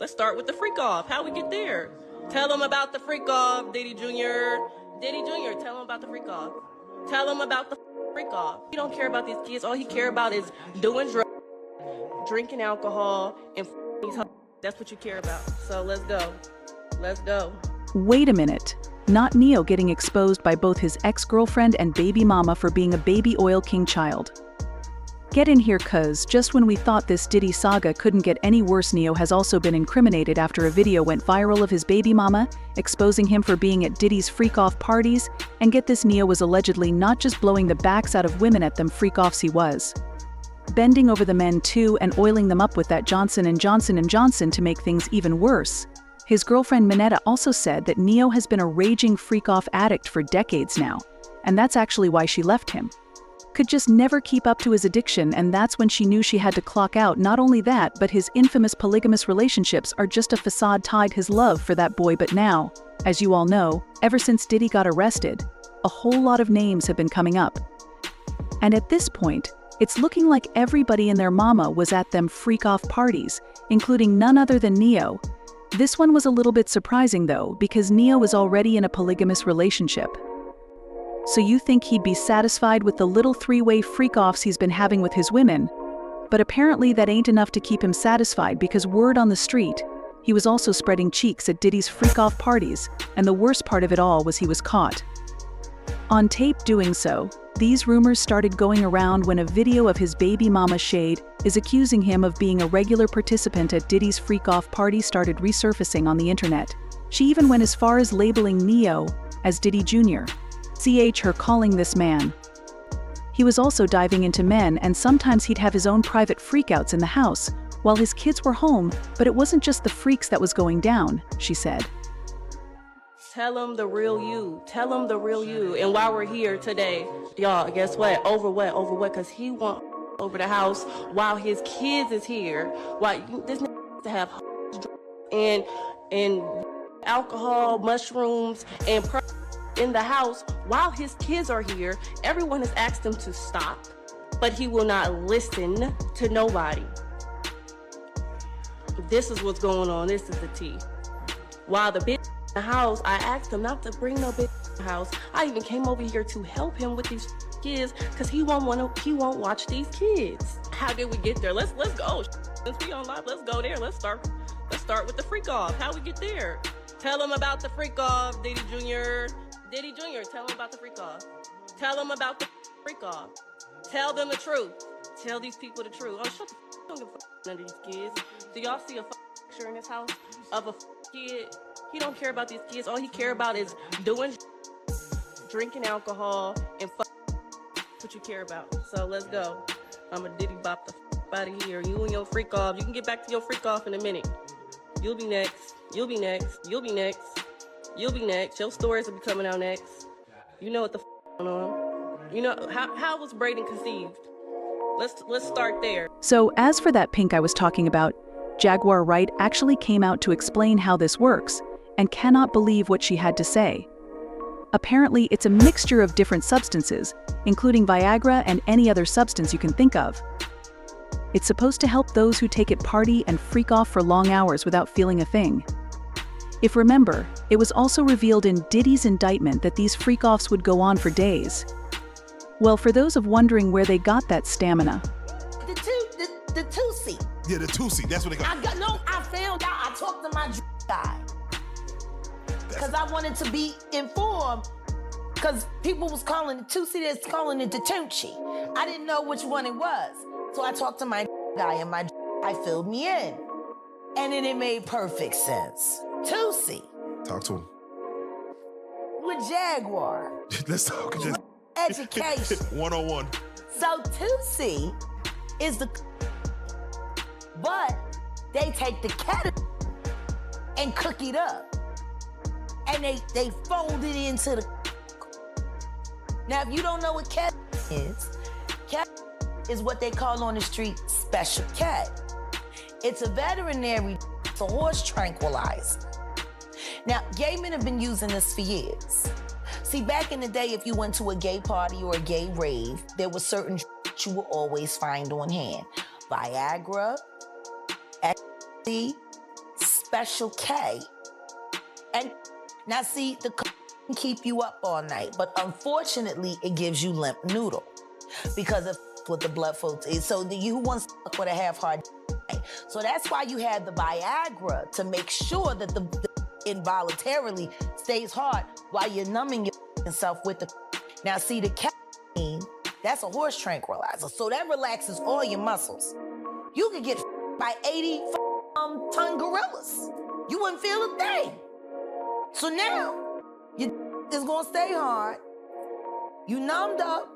Let's start with the freak off. How we get there? Tell them about the freak off, Diddy Jr. Diddy Jr., tell him about the freak off. Tell him about the freak off. He don't care about these kids. All he care about is doing drugs, drinking alcohol, and these hoes. That's what you care about. So let's go. Let's go. Wait a minute. Not Neyo getting exposed by both his ex-girlfriend and baby mama for being a baby oil king child. Get in here cuz just when we thought this Diddy saga couldn't get any worse, Neyo has also been incriminated after a video went viral of his baby mama, exposing him for being at Diddy's freak-off parties, and get this, Neyo was allegedly not just blowing the backs out of women at them freak-offs, he was bending over the men too and oiling them up with that Johnson & Johnson to make things even worse. His girlfriend Monyetta also said that Neyo has been a raging freak-off addict for decades now, and that's actually why she left him. Could just never keep up to his addiction, and that's when she knew she had to clock out. Not only that, but his infamous polygamous relationships are just a facade to hide his love for that boy. But now, as you all know, ever since Diddy got arrested, a whole lot of names have been coming up. And at this point, it's looking like everybody and their mama was at them freak-off parties, including none other than Neyo. This one was a little bit surprising though, because Neyo is already in a polygamous relationship. So you think he'd be satisfied with the little three-way freak-offs he's been having with his women, but apparently that ain't enough to keep him satisfied, because word on the street, he was also spreading cheeks at Diddy's freak-off parties, and the worst part of it all was he was caught on tape doing so. These rumors started going around when a video of his baby mama Sade is accusing him of being a regular participant at Diddy's freak-off party started resurfacing on the internet. She even went as far as labeling Neyo as Diddy Jr. Her calling this man. He was also diving into men, and sometimes he'd have his own private freakouts in the house while his kids were home, but it wasn't just the freaks that was going down, she said. Tell them the real you. Tell them the real you. And while we're here today, y'all, guess what? Over what? Over what? Because he want over the house while his kids is here. While this nigga to have and alcohol, mushrooms, and in the house while his kids are here. Everyone has asked him to stop, but he will not listen to nobody. This is what's going on. This is the tea. While the bitch in the house, I asked him not to bring no bitch in the house. I even came over here to help him with these kids because he won't watch these kids. How did we get there? Let's go. Since we on live, let's go there. Let's start with the freak off. How we get there? Tell him about the freak off, Diddy Jr. Diddy Jr., tell them about the freak off. Tell them about the freak off. Tell them the truth. Tell these people the truth. Oh, shut the f***. Don't give a f*** none of these kids. Do y'all see a picture in this house of a kid? He don't care about these kids. All he care about is doing, drinking alcohol, and That's what you care about. So let's go. I'm a Diddy bop the f*** out of here. You and your freak off. You can get back to your freak off in a minute. You'll be next. You'll be next. You'll be next. You'll be next. Your stories will be coming out next. You know what the f*** going on. You know, how was Braden conceived? Let's start there. So as for that pink I was talking about, Jaguar Wright actually came out to explain how this works, and cannot believe what she had to say. Apparently, it's a mixture of different substances, including Viagra and any other substance you can think of. It's supposed to help those who take it party and freak off for long hours without feeling a thing. If remember, it was also revealed in Diddy's indictment that these freak-offs would go on for days. Well, for those of wondering where they got that stamina. The Tusi. Yeah, the Tusi, that's what they got. I found out, I talked to my guy. Because I wanted to be informed, because people was calling it Tusi, that's calling it the Tunchi. I didn't know which one it was. So I talked to my guy, and my guy filled me in. And then it made perfect sense. Tusi. Talk to him. With Jaguar. Let's talk. Education. One-on-one. So Tusi is the, but they take the cat and cook it up. And they fold it into the. Now, if you don't know what cat is what they call on the street special cat. It's a veterinary, it's a horse tranquilizer. Now, gay men have been using this for years. See, back in the day, if you went to a gay party or a gay rave, there was certain you will always find on hand. Viagra, ecstasy, special K. And now see, the can keep you up all night, but unfortunately, it gives you limp noodle because of with the blood flow. So you want to fuck with a half-hard. So that's why you have the Viagra to make sure that the involuntarily stays hard while you're numbing yourself with the. Now see, the caffeine, that's a horse tranquilizer, so that relaxes all your muscles. You could get by 80-ton gorillas. You wouldn't feel a thing. So now, it's gonna stay hard. You numbed up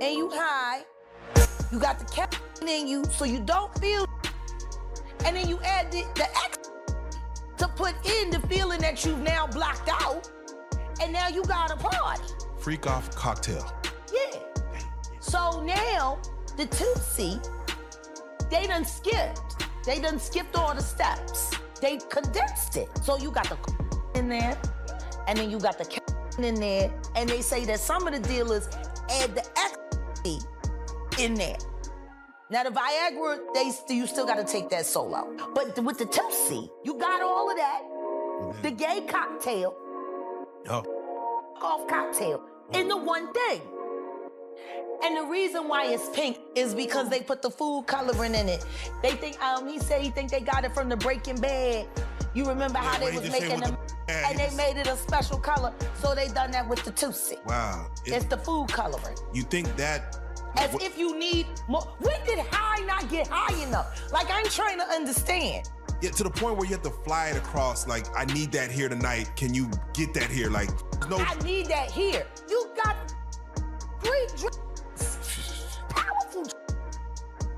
and you high. You got the caffeine in you so you don't feel. And then you add the X to put in the feeling that you've now blocked out. And now you got a party. Freak off cocktail. Yeah. So now, the Tootsie, they done skipped. They done skipped all the steps. They condensed it. So you got the in there, and then you got the in there, and they say that some of the dealers add the X in there. Now the Viagra, you still gotta take that solo. But with the Tootsie, you got all of that. The gay cocktail. Off cocktail in the one thing. And the reason why it's pink is because they put the food coloring in it. They think, he said he think they got it from the Breaking Bad. You remember how they was making them, and they made it a special color, so they done that with the Tootsie. Wow. It's the food coloring. You think that? As if you need more. When did high not get high enough? Like, I'm trying to understand. Yeah, to the point where you have to fly it across, like, I need that here tonight. Can you get that here? Like, no. I need that here. You got 3 drinks, powerful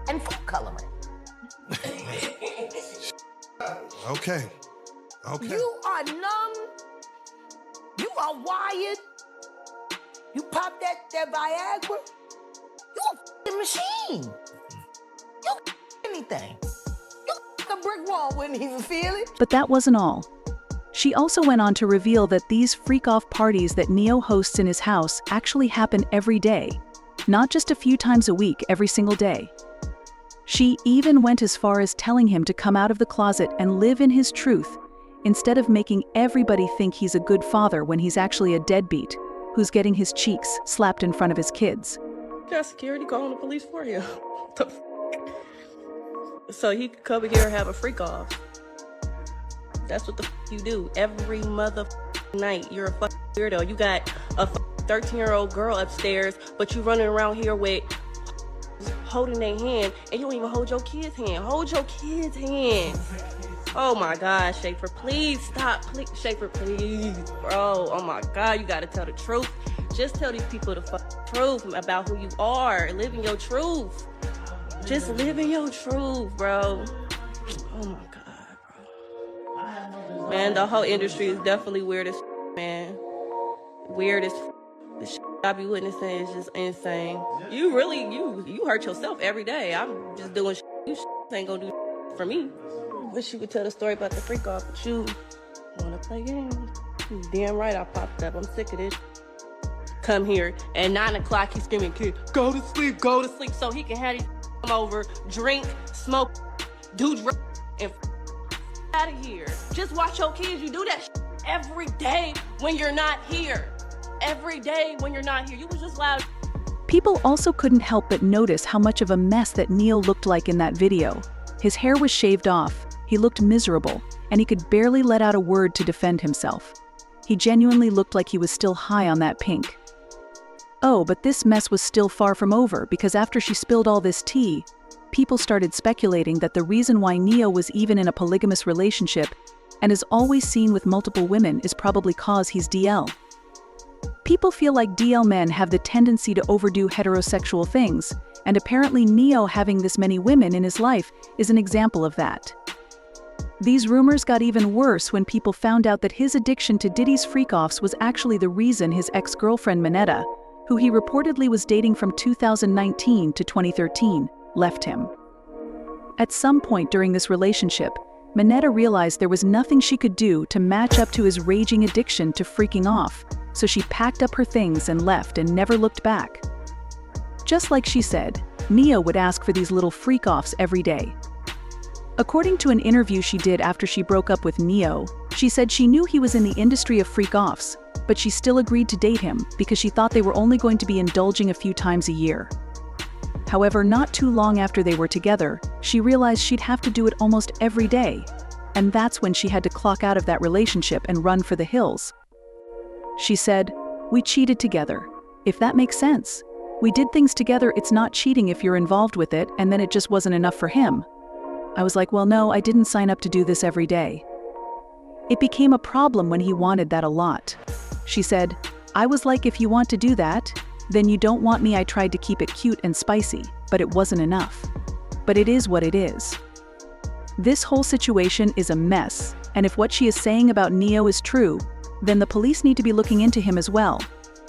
and food coloring. Okay. You are numb. You are wired. You pop that Viagra. You a f***ing machine. You can anything. You a brick wall wouldn't even feel it. But that wasn't all. She also went on to reveal that these freak-off parties that Neyo hosts in his house actually happen every day, not just a few times a week, every single day. She even went as far as telling him to come out of the closet and live in his truth, instead of making everybody think he's a good father when he's actually a deadbeat, who's getting his cheeks slapped in front of his kids. Got security calling the police for you. So he could come here and have a freak off. That's what the you do every mother night. You're a fucking weirdo. You got a 13-year-old girl upstairs, but you running around here with holding their hand, and you don't even hold your kid's hand. Hold your kid's hand. Oh my God, Schaefer, please stop. Please, Schaefer, please, bro. Oh my God, you gotta tell the truth. Just tell these people the truth about who you are. Live in your truth. Just live in your truth, bro. Oh my God, bro. Man, the whole industry is definitely weird as man. Weird as the shit I be witnessing is just insane. You really, you hurt yourself every day. I'm just doing shit. You ain't gonna do for me. Wish you could tell the story about the freak off, but you wanna play games. Damn right I popped up. I'm sick of this. Come here at 9 o'clock, he's screaming, kid, go to sleep, go to sleep, so he can have these come over, drink, smoke, do drugs, and out of here. Just watch your kids. You do that every day when you're not here. Every day when you're not here. You was just loud. People also couldn't help but notice how much of a mess that Neyo looked like in that video. His hair was shaved off, he looked miserable, and he could barely let out a word to defend himself. He genuinely looked like he was still high on that pink. Oh, but this mess was still far from over, because after she spilled all this tea, people started speculating that the reason why Neyo was even in a polygamous relationship and is always seen with multiple women is probably cause he's DL. People feel like DL men have the tendency to overdo heterosexual things, and apparently Neyo having this many women in his life is an example of that. These rumors got even worse when people found out that his addiction to Diddy's freak-offs was actually the reason his ex-girlfriend Monyetta, who he reportedly was dating from 2019 to 2013, left him. At some point during this relationship, Monyetta realized there was nothing she could do to match up to his raging addiction to freaking off, so she packed up her things and left and never looked back. Just like she said, Neyo would ask for these little freak-offs every day. According to an interview she did after she broke up with Neyo, she said she knew he was in the industry of freak-offs, but she still agreed to date him because she thought they were only going to be indulging a few times a year. However, not too long after they were together, she realized she'd have to do it almost every day, and that's when she had to clock out of that relationship and run for the hills. She said, "We cheated together. If that makes sense. We did things together, it's not cheating if you're involved with it, and then it just wasn't enough for him." I was like, well, no, I didn't sign up to do this every day. It became a problem when he wanted that a lot. She said, "I was like, if you want to do that, then you don't want me. I tried to keep it cute and spicy, but it wasn't enough. But it is what it is." This whole situation is a mess, and if what she is saying about Neyo is true, then the police need to be looking into him as well,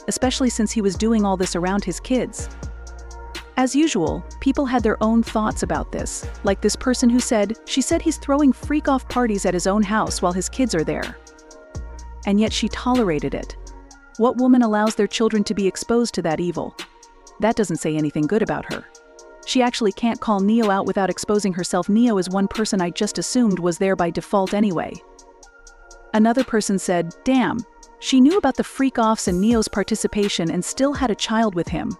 especially since he was doing all this around his kids. As usual, people had their own thoughts about this, like this person who said, she said he's throwing freak-off parties at his own house while his kids are there. And yet she tolerated it. What woman allows their children to be exposed to that evil? That doesn't say anything good about her. She actually can't call Neyo out without exposing herself. Neyo is one person I just assumed was there by default anyway. Another person said, damn, she knew about the freak-offs and Neyo's participation and still had a child with him.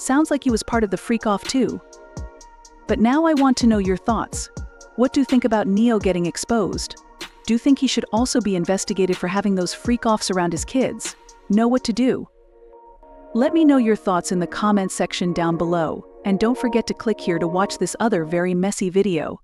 Sounds like he was part of the freak-off too. But now I want to know your thoughts. What do you think about Neyo getting exposed? Do you think he should also be investigated for having those freak-offs around his kids? Know what to do? Let me know your thoughts in the comment section down below, and don't forget to click here to watch this other very messy video.